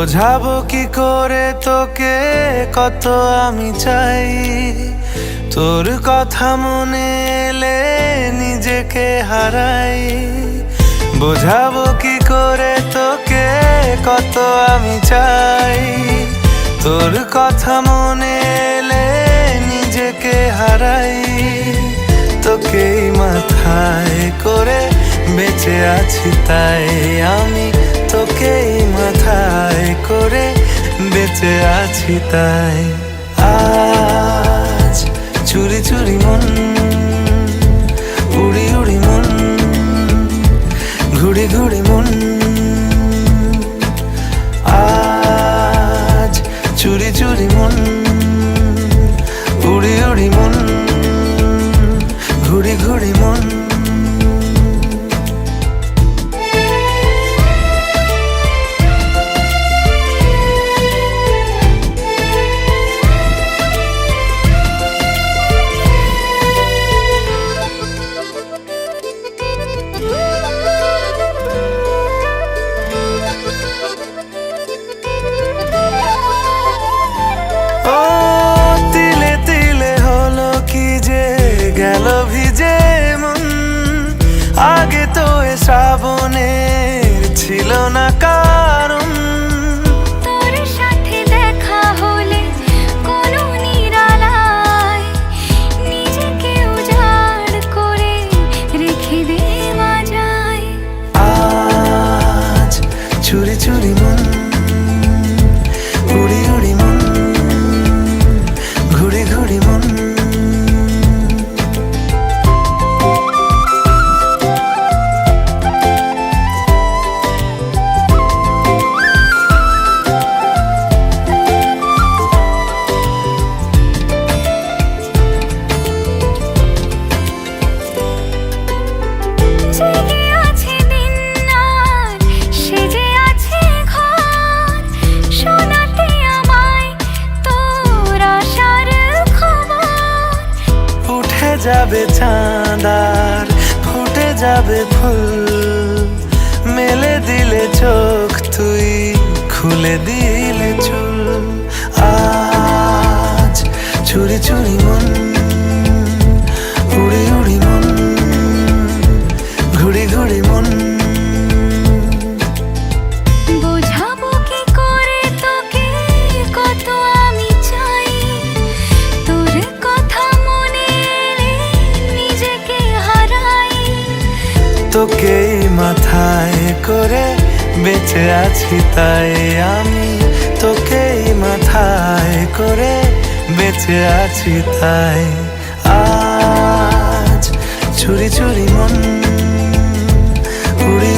বোঝাবো কি করে তোকে কত আমি চাই, তোর কথা মনে এলে নিজেকে হারাই। বোঝাবো কি করে তোকে কত আমি চাই, তোর কথা মনে এলে নিজেকে হারাই। তোকেই মাথায় করে বেঁচে আছি তাই আমি, তোকেই মাথায় করে বেঁচে আছি তাই। আজ চুরি চুরি মন, উড়ি উড়ি মন, ঘুড়ি ঘুড়ি মন। আজ চুরি চুরি মন, উড়ি উড়ি মন, ঘুড়ি ঘুড়ি মন। গেল ভিজে মন, আগে তো এ শ্রাবণের ছিল না কারণ। তোর সাথে দেখা হলে কোনো নিরালায় নিজেকে উজাড় করে রেখে দেওয়া যায়। আজ চুরি চুরি মন, উড়ি উড়ি মন, ঘুড়ি ঘুড়ি মন। যাবে চাঁদার ফুটে যাবে ফুল, মেলে দিলে চোখ তুই খুলে দিলে চুল। আজ চুরি চুরি মন, উড়ি উড়ি মন, ঘুড়ি ঘুড়ি মন। বোঝাবো কি করে তোকে কত আমি চাই, তোর কথা মনে এলে নিজেকে হারাই। তোকেই মাথায় করে বেঁচে আছি তাই আমি, তোকেই মাথায় করে বেঁচে আছি তাই। আজ চুরি চুরি মন, উড়ি